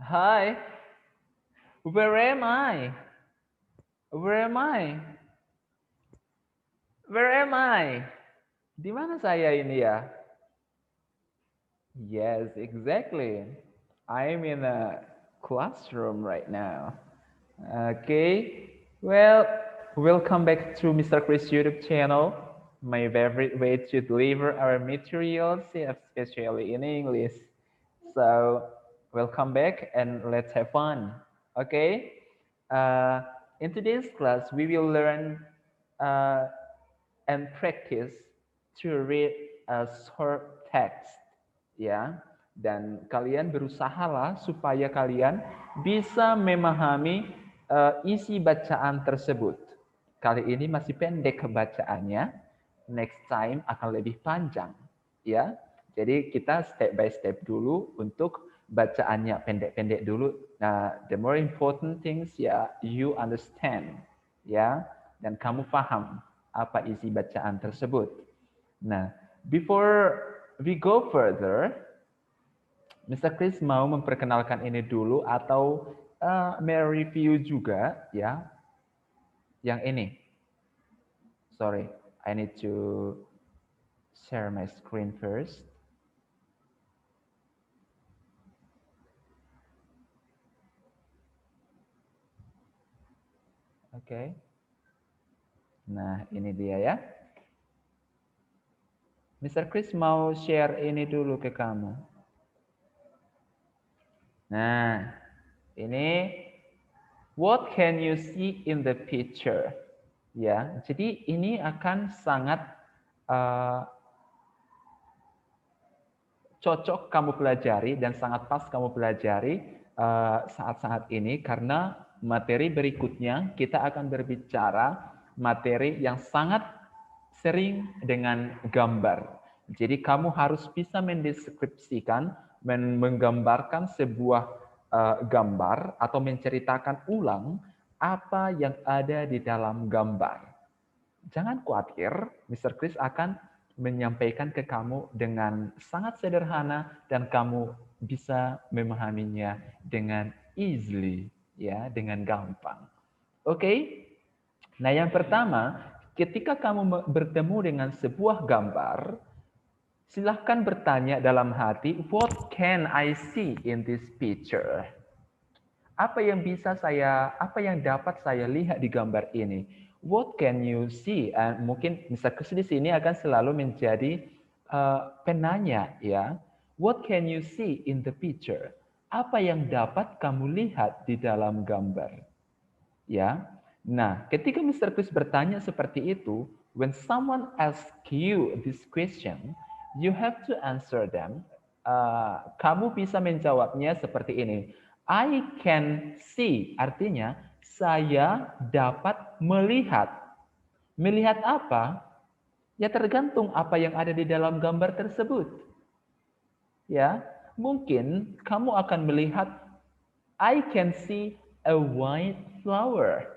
Hi, where am I? Where am I? Where am I? Di mana saya ini ya? Yes, exactly. I'm in a classroom right now. Okay. Well, welcome back to Mr. Chris YouTube channel. My favorite way to deliver our materials, especially in English. So, welcome back and let's have fun. Okay. Uh, in today's class, we will learn uh, and practice to read a short text, ya. Dan kalian berusahalah supaya kalian bisa memahami isi bacaan tersebut. Kali ini masih pendek bacaannya, next time akan lebih panjang, ya. Jadi kita step by step dulu untuk bacaannya pendek-pendek dulu. Nah, the more important things ya you understand, ya, dan kamu paham apa isi bacaan tersebut. Nah, before we go further, Mr. Chris mau memperkenalkan ini dulu atau mereview juga ya yang ini. Sorry, I need to share my screen first. Oke. Okay. Nah, ini dia ya. Mr. Chris mau share ini dulu ke kamu. Nah, ini what can you see in the picture? Ya, jadi ini akan sangat cocok kamu pelajari dan sangat pas kamu pelajari saat-saat ini karena materi berikutnya kita akan berbicara materi yang sangat sering dengan gambar. Jadi kamu harus bisa mendeskripsikan, menggambarkan sebuah gambar atau menceritakan ulang apa yang ada di dalam gambar. Jangan khawatir, Mr. Chris akan menyampaikan ke kamu dengan sangat sederhana dan kamu bisa memahaminya dengan easily, ya, dengan gampang. Oke? Okay? Nah, yang pertama, ketika kamu bertemu dengan sebuah gambar, silahkan bertanya dalam hati, what can I see in this picture? Apa yang dapat saya lihat di gambar ini? What can you see? Mungkin Mr. Chris di sini akan selalu menjadi penanya ya. What can you see in the picture? Apa yang dapat kamu lihat di dalam gambar? Ya. Nah, ketika Mr. Chris bertanya seperti itu, when someone asks you this question, you have to answer them. Kamu bisa menjawabnya seperti ini. I can see, artinya saya dapat melihat. Melihat apa? Ya tergantung apa yang ada di dalam gambar tersebut. Ya, mungkin kamu akan melihat I can see a white flower.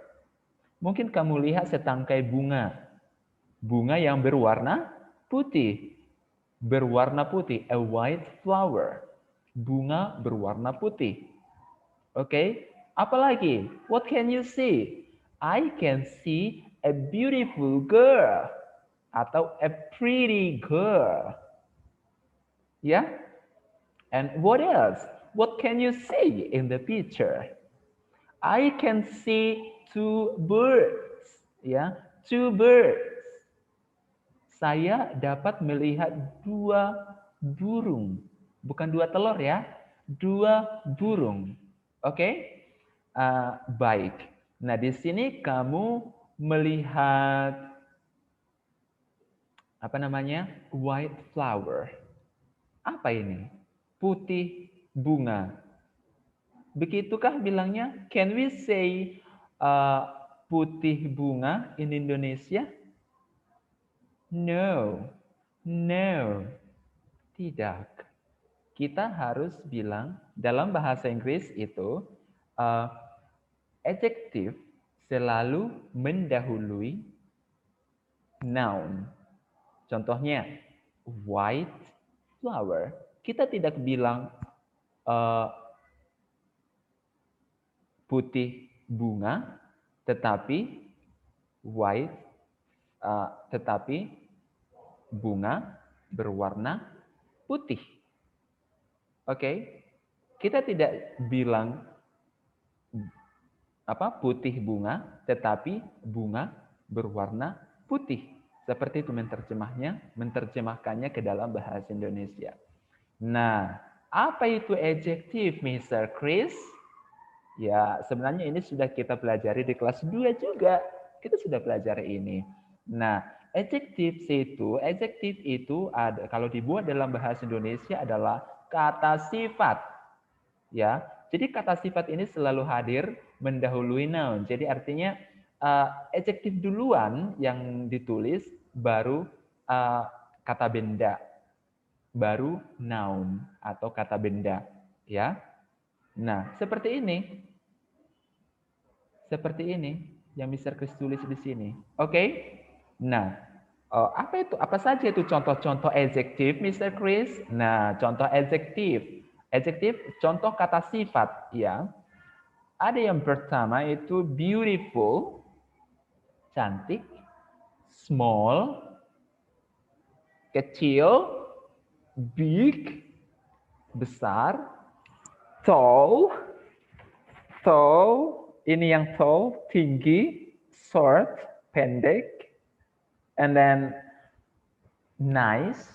Mungkin kamu lihat setangkai bunga. Bunga yang berwarna putih. Berwarna putih, a white flower. Bunga berwarna putih. Oke, okay? Apalagi? What can you see? I can see a beautiful girl atau a pretty girl. Ya? Yeah? And what else? What can you see in the picture? I can see two birds. Ya, two birds. Saya dapat melihat dua burung. Bukan dua telur ya, dua burung. Oke? Okay? Baik. Nah, di sini kamu melihat apa namanya? White flower. Apa ini? Putih bunga. Begitukah bilangnya? Can we say putih bunga in Indonesia? No. No. Tidak. Kita harus bilang dalam bahasa Inggris itu adjektif selalu mendahului noun. Contohnya, white flower. Kita tidak bilang putih bunga, tetapi white, tetapi bunga berwarna putih. Oke, kita tidak bilang putih bunga, tetapi bunga berwarna putih. Seperti itu menerjemahkannya ke dalam bahasa Indonesia. Nah, apa itu adjektif, Mr. Chris? Ya, sebenarnya ini sudah kita pelajari di kelas 2 juga. Kita sudah pelajari ini. Nah, adjektif itu ada kalau dibuat dalam bahasa Indonesia adalah kata sifat. Ya, jadi kata sifat ini selalu hadir mendahului noun. Jadi artinya adjektif duluan yang ditulis, baru kata benda, baru noun atau kata benda. Ya, nah seperti ini. Seperti ini yang Mr. Chris tulis di sini. Oke? Nah, apa itu? Apa saja itu contoh-contoh adjektif, Mr. Chris? Nah, contoh adjektif. Adjektif contoh kata sifat, ya. Ada yang pertama itu beautiful, cantik, small, kecil, big, besar, tall, ini yang tall, tinggi, short, pendek, and then nice,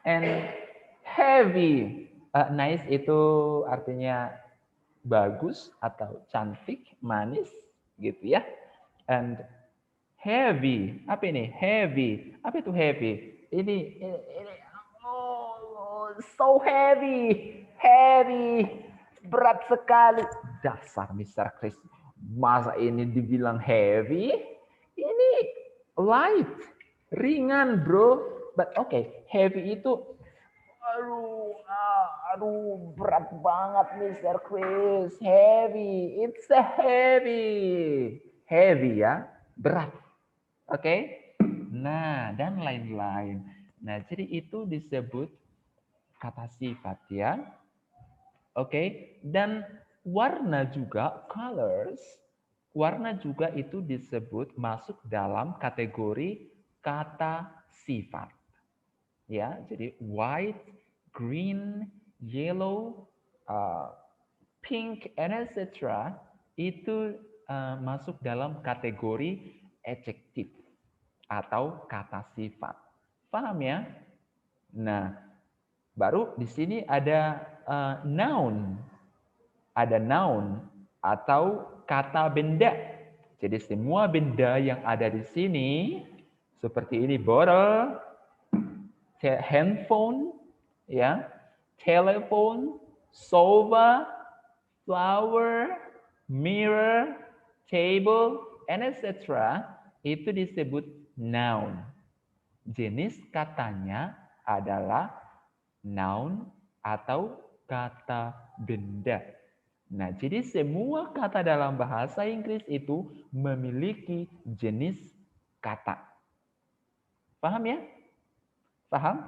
and heavy. Nice itu artinya bagus atau cantik, manis, gitu ya. And heavy, apa ini? Heavy, apa itu heavy? Ini oh, so heavy, berat sekali. Dasar Mr. Chris, masa ini dibilang heavy? Ini light, ringan bro. But okay, heavy itu aduh, berat banget Mr. Chris. Heavy, it's a heavy ya, berat. Oke? Nah, dan lain-lain. Nah, jadi itu disebut kata sifat ya. Oke, dan warna juga, colors, warna juga itu disebut masuk dalam kategori kata sifat. Ya, jadi white, green, yellow, pink, and etc. itu masuk dalam kategori adjektif atau kata sifat. Paham ya? Nah, baru di sini ada noun. Ada noun atau kata benda. Jadi semua benda yang ada di sini seperti ini, bottle, handphone, ya, telepon, sofa, flower, mirror, table, and etc. itu disebut noun. Jenis katanya adalah noun atau kata benda. Nah, jadi semua kata dalam bahasa Inggris itu memiliki jenis kata. Paham ya? Paham?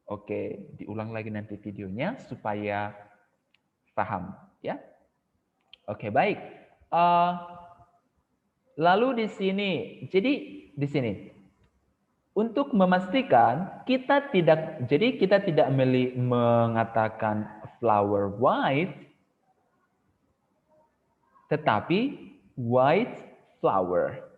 Oke, diulang lagi nanti videonya supaya paham ya. Oke, baik. Lalu di sini, jadi di sini untuk memastikan kita tidak mengatakan flower white, tetapi white flower.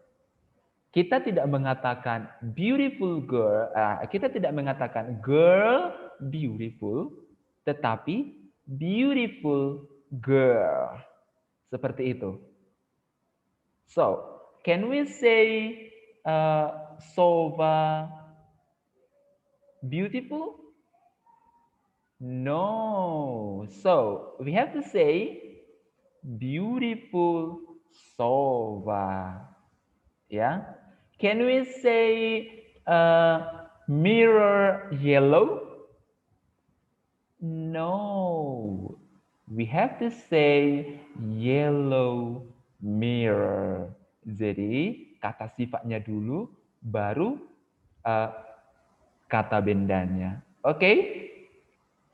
Kita tidak mengatakan beautiful girl, kita tidak mengatakan girl beautiful, tetapi beautiful girl. Seperti itu. So, can we say sofa beautiful? No. So, we have to say beautiful sofa. Yeah. Can we say mirror yellow? No. We have to say yellow mirror. Jadi kata sifatnya dulu, baru kata bendanya. Oke?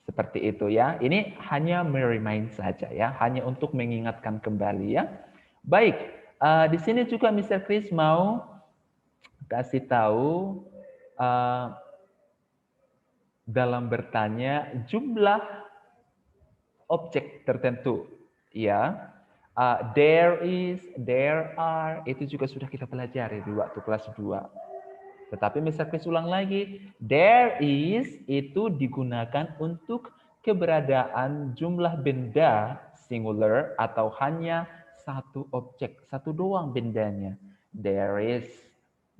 Seperti itu ya. Ini hanya meremind saja ya, hanya untuk mengingatkan kembali ya. Baik, di sini juga Mr. Chris mau kasih tahu dalam bertanya jumlah objek tertentu ya. There is, there are, itu juga sudah kita pelajari di waktu kelas 2. Tetapi Mr. Chris ulang lagi, there is itu digunakan untuk keberadaan jumlah benda singular atau hanya satu objek, satu doang bendanya. There is.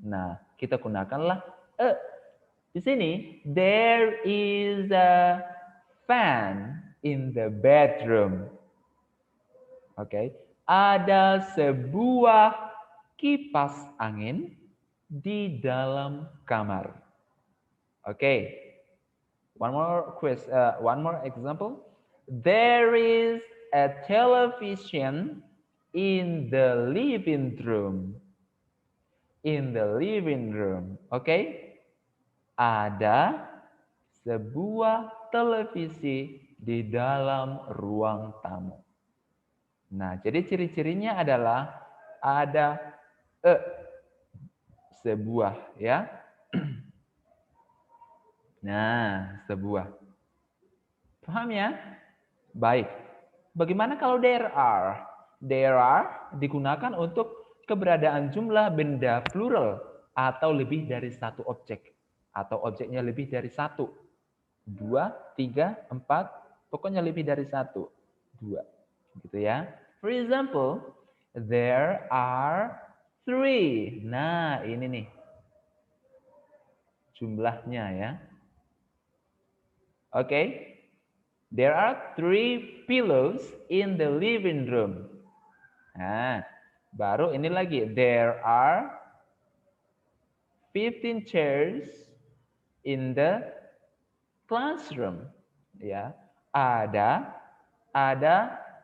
Nah, kita gunakanlah di sini, there is a fan in the bedroom. Oke, ada sebuah kipas angin di dalam kamar. Oke, one more example. There is a television in the living room. In the living room. Oke, ada sebuah televisi di dalam ruang tamu. Nah, jadi ciri-cirinya adalah ada sebuah ya. Nah, sebuah. Paham ya? Baik. Bagaimana kalau there are? There are digunakan untuk keberadaan jumlah benda plural atau lebih dari satu objek. Atau objeknya lebih dari satu. 2, 3, 4, pokoknya lebih dari 1, 2. Gitu ya. For example, there are 3. Nah, ini nih. Jumlahnya ya. Oke. There are 3 pillows in the living room. Nah, baru ini lagi. There are 15 chairs in the classroom. Ya. Ada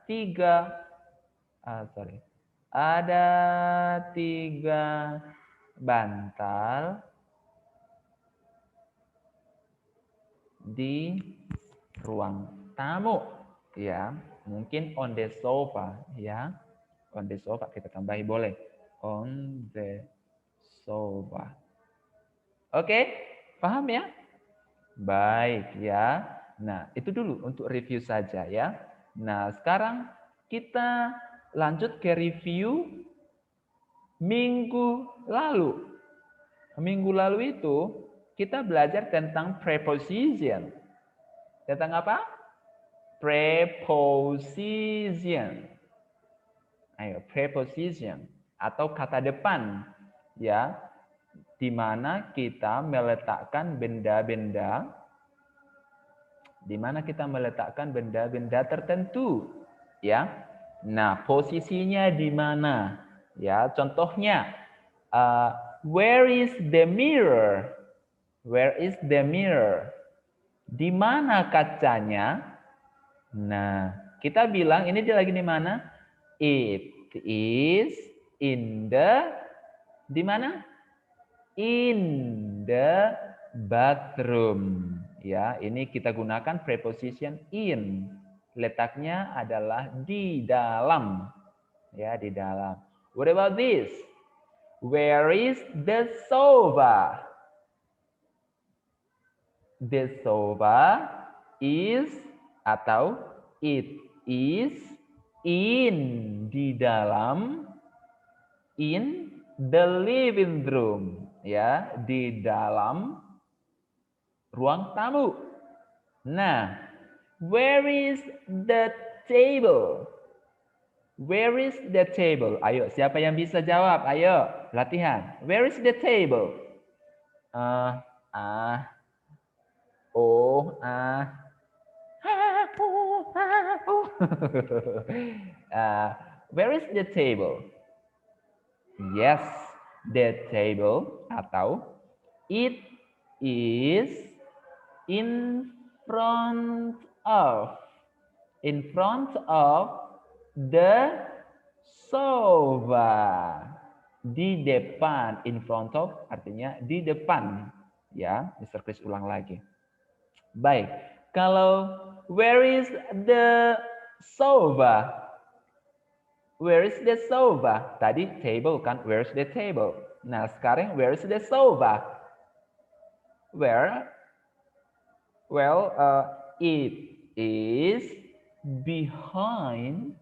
3 bantal di ruang tamu ya, mungkin on the sofa ya, on the sofa kita tambahi boleh, on the sofa. Oke, paham ya? Baik ya. Nah, itu dulu untuk review saja ya. Nah, sekarang kita lanjut ke review minggu lalu. Minggu lalu itu kita belajar tentang preposition. Tentang apa? Preposition. Ayo, preposition atau kata depan ya, di mana kita meletakkan benda-benda tertentu ya. Nah, posisinya di mana? Ya, contohnya where is the mirror? Where is the mirror? Di mana kacanya? Nah, kita bilang ini dia lagi di mana? It is in the di mana? In the bathroom. Ya, ini kita gunakan preposition in. Letaknya adalah di dalam. Ya, di dalam. What about this? Where is the sofa? The sofa is atau it is in di dalam, in the living room ya, di dalam ruang tamu. Nah, where is the table? Where is the table? Ayo, siapa yang bisa jawab? Ayo, latihan. Where is the table? Where is the table? Yes, the table atau it is in front of the sofa. Di depan, in front of artinya di depan. Ya, Mr. Chris ulang lagi. Baik, Kalau where is the sofa? Where is the sofa? Tadi table kan, where is the table? Nah, sekarang where is the sofa? Where? Well, it is behind.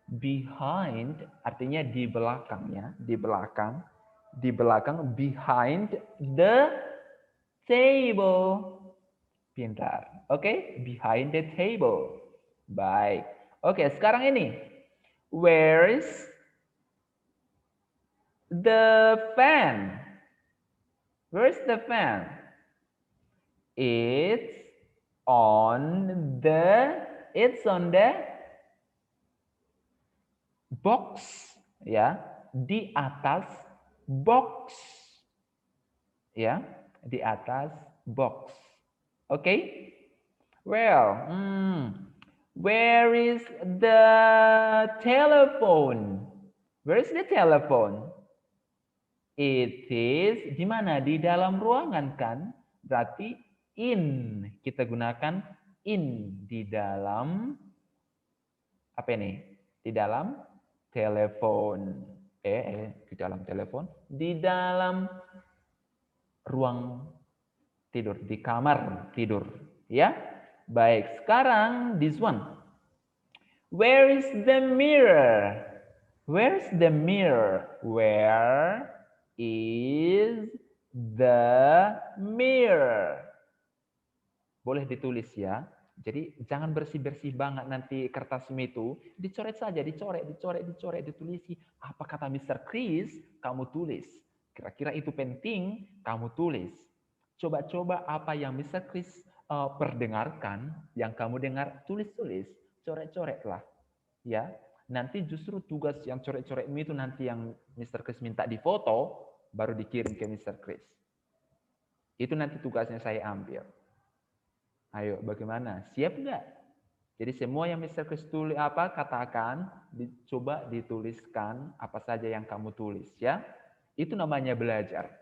Behind artinya di belakangnya, di belakang, di belakang, behind the table. Pintar. Oke, behind the table. Baik. Oke, sekarang ini. Where is the fan? Where's the fan? It's on the box, ya, di atas box, ya, di atas box. Oke? Well, where is the telephone? Where is the telephone? It is di mana? Di dalam ruangan kan? Berarti in. Kita gunakan in di dalam apa ini? Di dalam telepon. Di dalam telepon, di dalam ruang tidur, di kamar tidur, ya. Baik, sekarang this one. Where is the mirror? Where's the mirror? Where is the mirror? Boleh ditulis ya. Jadi jangan bersih-bersih banget nanti kertasmu itu. Dicoret saja, dicoret, ditulisi. Apa kata Mr. Chris, kamu tulis. Kira-kira itu penting, kamu tulis. Coba-coba apa yang Mr. Chris perdengarkan, yang kamu dengar, tulis-tulis. Coret-coretlah. Ya, nanti justru tugas yang coret-coretmu itu nanti yang Mr. Chris minta difoto, baru dikirim ke Mr. Chris. Itu nanti tugasnya saya ambil. Ayo, bagaimana? Siap nggak? Jadi semua yang Mr. Chris tulis katakan, coba dituliskan apa saja yang kamu tulis ya. Itu namanya belajar.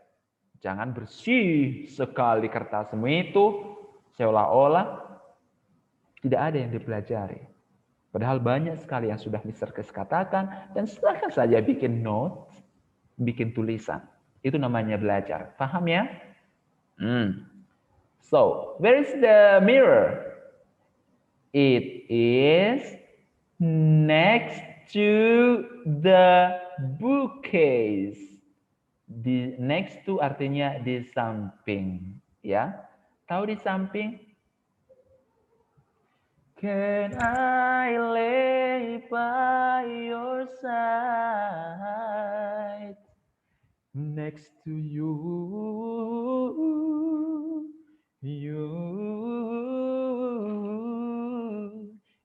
Jangan bersih sekali kertasmu itu seolah-olah tidak ada yang dipelajari. Padahal banyak sekali yang sudah Mr. Chris katakan dan silahkan saja bikin notes, bikin tulisan. Itu namanya belajar. Paham ya? So, where is the mirror? It is next to the bookcase. Di next to artinya di samping, ya. Tahu di samping? Can I lay by your side next to you?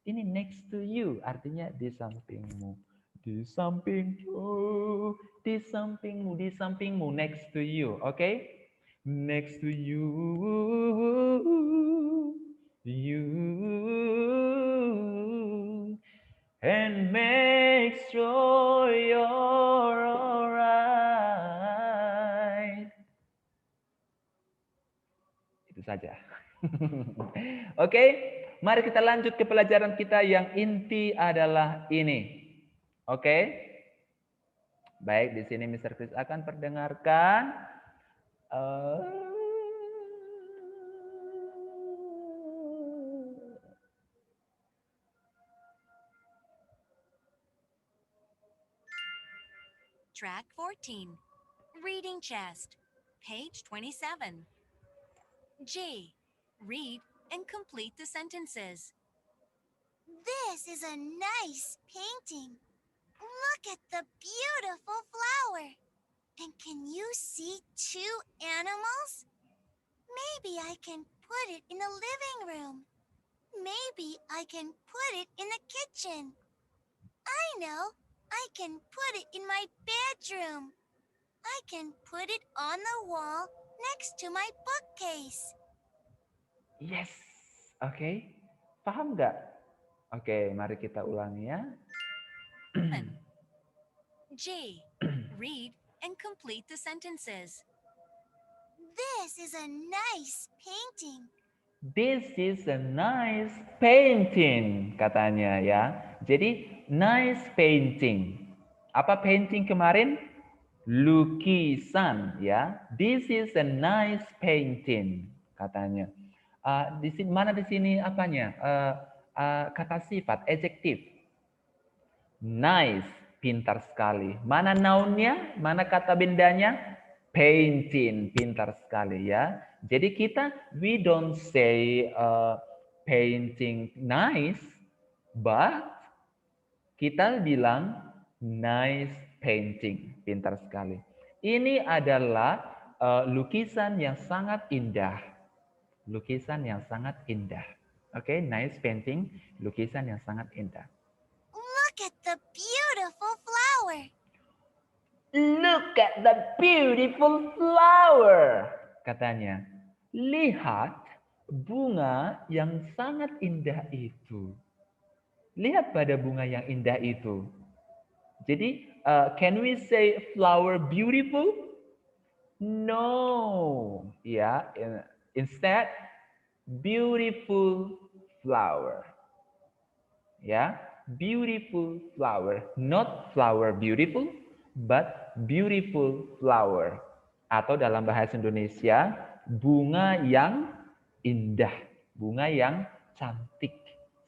Ini next to you artinya di sampingmu. Di sampingmu, di sampingmu, di sampingmu, next to you. Oke? Okay? Next to you. You. And make sure you're alright. Itu saja. Oke, mari kita lanjut ke pelajaran kita yang inti adalah ini. Oke. Baik, di sini Mr. Chris akan perdengarkan. Track 14, Reading Chest, page 27. G. Read and complete the sentences. This is a nice painting. Look at the beautiful flower. And can you see two animals? Maybe I can put it in the living room. Maybe I can put it in the kitchen. I know. I can put it in my bedroom. I can put it on the wall next to my bookcase. Yes. Oke. Paham nggak? Oke, mari kita ulangi ya. G. Read and complete the sentences. This is a nice painting. This is a nice painting, katanya ya. Jadi nice painting. Apa painting kemarin? Lukisan ya. This is a nice painting, katanya. Di sini mana di sini apanya? Kata sifat, adjektif. Nice, pintar sekali. Mana nounnya? Mana kata bendanya? Painting, pintar sekali ya. Jadi kita we don't say painting nice, but kita bilang nice painting, pintar sekali. Ini adalah lukisan yang sangat indah. Lukisan yang sangat indah. Oke, nice painting, lukisan yang sangat indah. Look at the beautiful flower. Look at the beautiful flower, katanya. Lihat bunga yang sangat indah itu. Lihat pada bunga yang indah itu. Jadi, can we say flower beautiful? No. Ya, instead beautiful flower. Ya, beautiful flower, not flower beautiful, but beautiful flower. Atau dalam bahasa Indonesia, bunga yang indah, bunga yang cantik,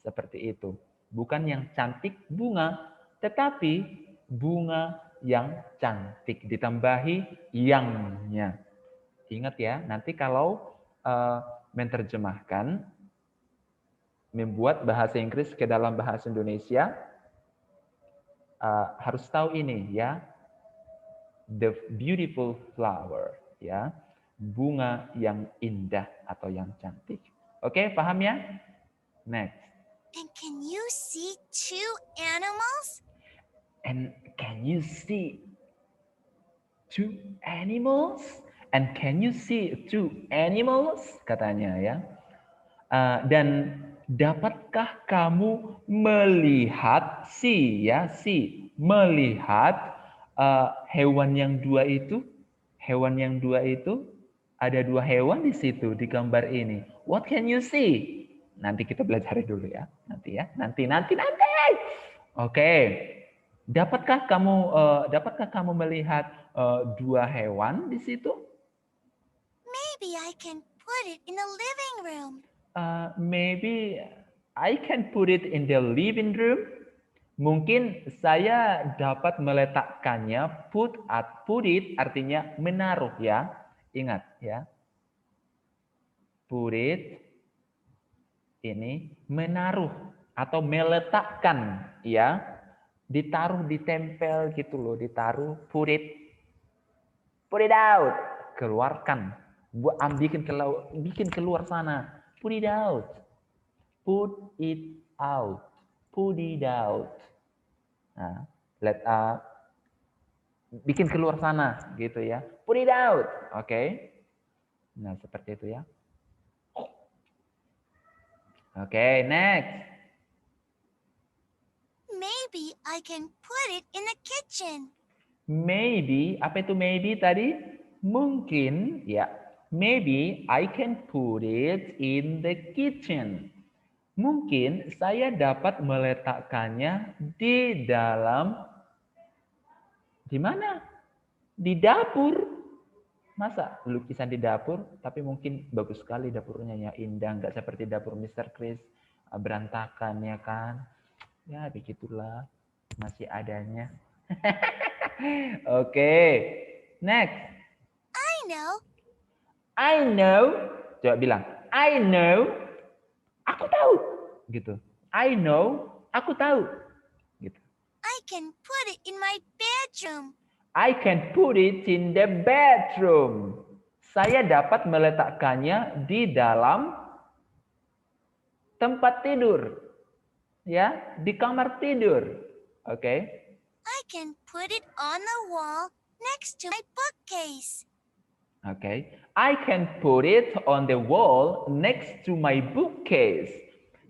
seperti itu. Bukan yang cantik bunga, tetapi bunga yang cantik, ditambahi yangnya. Ingat ya, nanti kalau menerjemahkan, membuat bahasa Inggris ke dalam bahasa Indonesia, harus tahu ini ya, the beautiful flower ya, bunga yang indah atau yang cantik. Oke, paham ya? Next. And can you see two animals? And can you see two animals? And can you see two animals? Katanya ya. Dan dapatkah kamu melihat melihat hewan yang dua itu? Hewan yang dua itu, ada dua hewan di situ di gambar ini. What can you see? Nanti kita belajar dulu ya. Nanti ya. Nanti. Oke. Dapatkah kamu melihat dua hewan di situ? Maybe I can put it in the living room. Maybe I can put it in the living room. Mungkin saya dapat meletakkannya. Put it artinya menaruh ya. Ingat ya. Put it ini menaruh atau meletakkan ya. Ditaruh, ditempel gitu loh, ditaruh, put it out, keluarkan. Bikin keluar sana. Put it out. Put it out. Put it out. Nah, bikin keluar sana gitu ya. Put it out. Oke. Nah, seperti itu ya. Oke, next. Maybe I can put it in the kitchen. Maybe, apa itu maybe tadi? Mungkin, ya. Maybe I can put it in the kitchen. Mungkin saya dapat meletakkannya di dalam, di mana? Di dapur. Masa lukisan di dapur, tapi mungkin bagus sekali dapurnya ya, indah, nggak seperti dapur Mr. Chris, berantakan ya kan. Ya begitulah, masih adanya. Oke, next. I know. I know. Coba bilang, I know. Aku tahu. Gitu. I know. Aku tahu. Gitu. I can put it in my bedroom. I can put it in the bedroom. Saya dapat meletakkannya di dalam tempat tidur. Ya, di kamar tidur. Oke. I can put it on the wall next to my bookcase. Okay, I can put it on the wall next to my bookcase.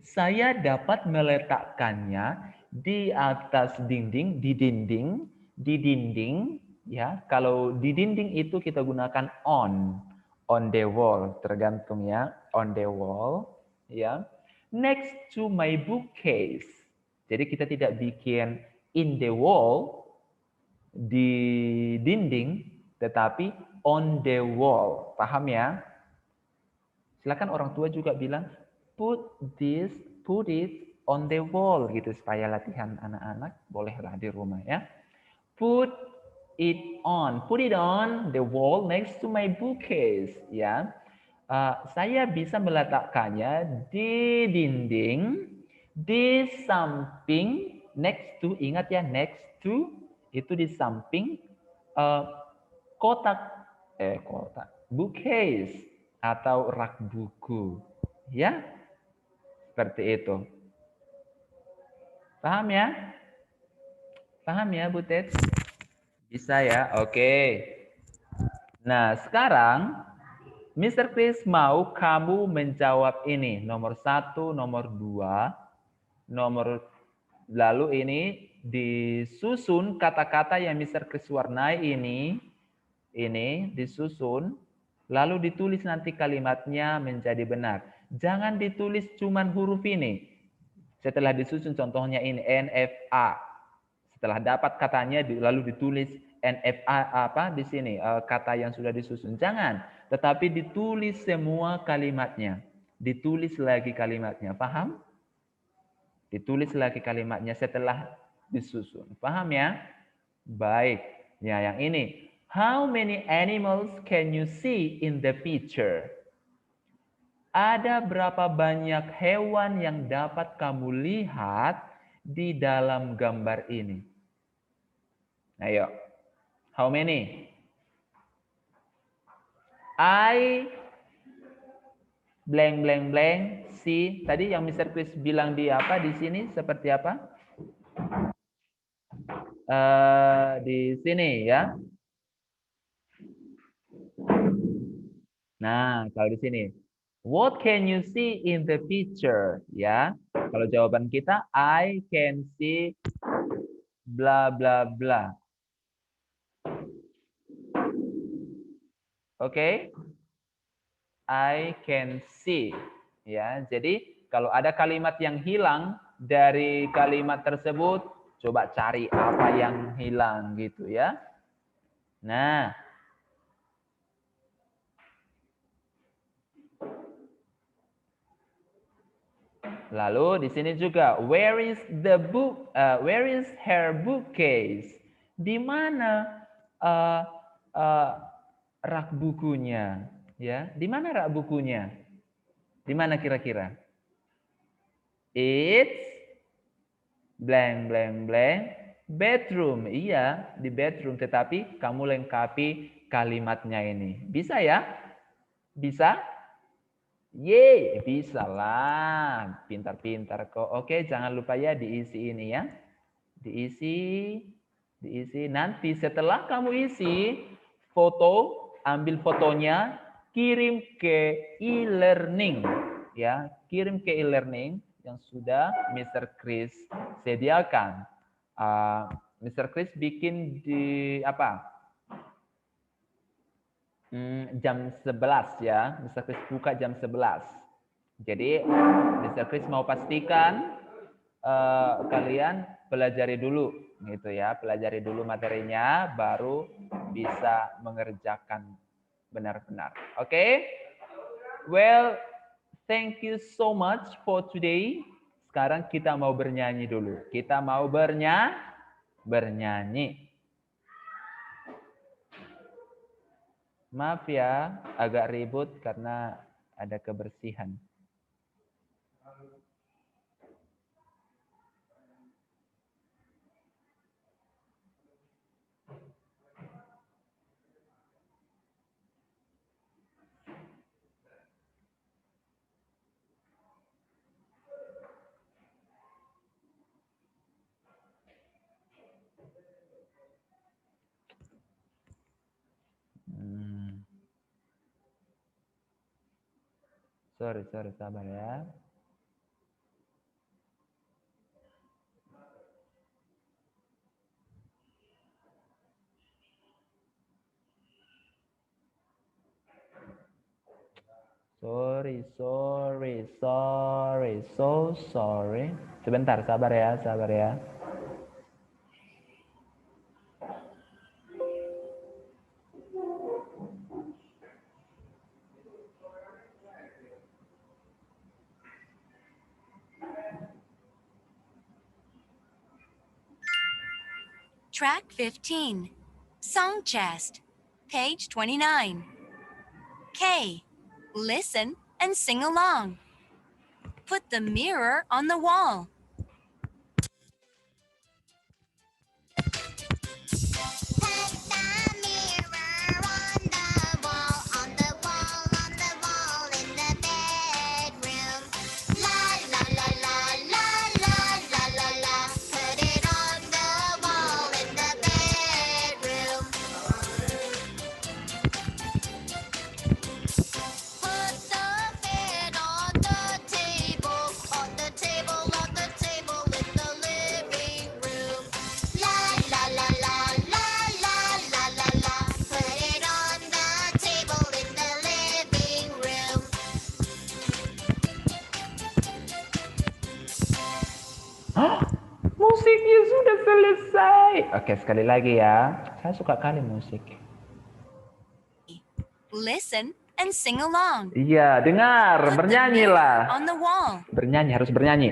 Saya dapat meletakkannya di atas dinding, di dinding, ya. Kalau di dinding itu kita gunakan on. On the wall, tergantung ya. On the wall, ya. Next to my bookcase. Jadi kita tidak bikin in the wall, di dinding, tetapi on the wall. Paham ya? Silakan orang tua juga bilang, put it on the wall gitu supaya latihan anak-anak bolehlah di rumah ya. Put it on the wall next to my bookcase ya. Saya bisa meletakkannya di dinding, di samping, next to, ingat ya, next to itu di samping kotak bookcase atau rak buku ya, seperti itu. Paham ya Butet? Bisa ya, oke. Nah sekarang Mr. Chris mau kamu menjawab ini nomor 1, nomor 2, lalu ini disusun kata-kata yang Mr. Chris warnai ini disusun, lalu ditulis nanti kalimatnya menjadi benar. Jangan ditulis cuman huruf ini. Setelah disusun contohnya ini NFA. Setelah dapat katanya lalu ditulis NFA apa di sini kata yang sudah disusun. Jangan, tetapi ditulis semua kalimatnya. Ditulis lagi kalimatnya. Paham? Ditulis lagi kalimatnya setelah disusun. Paham ya? Baik. Ya, yang ini. How many animals can you see in the picture? Ada berapa banyak hewan yang dapat kamu lihat di dalam gambar ini? Ayo. How many? I blank blank blank see. Tadi yang Mr. Chris bilang di apa di sini seperti apa? Di sini ya. Nah, kalau di sini, what can you see in the picture? Ya, kalau jawaban kita, I can see bla bla bla. Oke, I can see. Ya, jadi kalau ada kalimat yang hilang dari kalimat tersebut, coba cari apa yang hilang gitu ya. Nah, lalu di sini juga, where is the book? Where is her bookcase? Di mana rak bukunya? Ya, di mana rak bukunya? Di mana kira-kira? It's blank blank blank bedroom. Iya, di bedroom. Tetapi kamu lengkapi kalimatnya ini. Bisa ya? Bisa? Yeay, bisa lah. Pintar-pintar kok. Oke, jangan lupa ya diisi ini ya. Diisi. Nanti setelah kamu isi foto, ambil fotonya, kirim ke e-learning. Ya, kirim ke e-learning yang sudah Mr. Chris sediakan. Mr. Chris bikin di apa? Jam 11 ya. Mr. Chris buka jam 11. Jadi Mr. Chris mau pastikan kalian pelajari dulu gitu ya. Pelajari dulu materinya baru bisa mengerjakan benar-benar. Oke? Well, thank you so much for today. Sekarang kita mau bernyanyi dulu. Kita mau bernyanyi. Maaf ya, agak ribut karena ada kebersihan. Sorry, sabar ya. Sorry, sorry, sorry, so sorry. Sebentar, sabar ya, sabar ya. Track 15. Song chest. Page 29. K. Listen and sing along. Put the mirror on the wall. Musiknya sudah selesai. Oke, sekali lagi ya. Saya suka kali musik. Listen and sing along. Iya, dengar, Put the bernyanyilah. mirror on the wall. Bernyanyi, harus bernyanyi.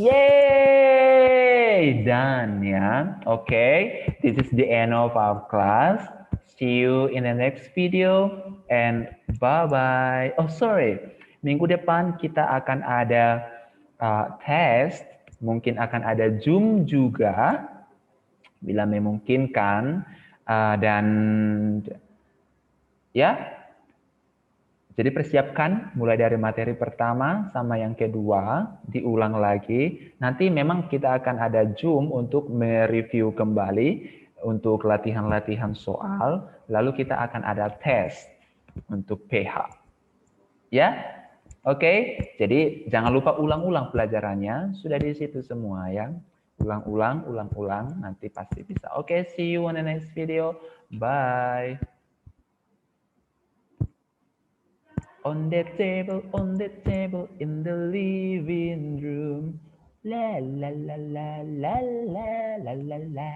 Yay! Done ya. Okay, this is the end of our class. See you in the next video and bye-bye. Oh, sorry. Minggu depan kita akan ada tes. Mungkin akan ada Zoom juga. Bila memungkinkan. Dan ya. Jadi persiapkan mulai dari materi pertama sama yang kedua, diulang lagi. Nanti memang kita akan ada Zoom untuk mereview kembali untuk latihan-latihan soal, lalu kita akan ada tes untuk PH. Ya? Oke, jadi jangan lupa ulang-ulang pelajarannya, sudah di situ semua ya. Ulang-ulang, ulang-ulang, nanti pasti bisa. Oke, see you on the next video. Bye. On the table, in the living room. La la la la la la la la la.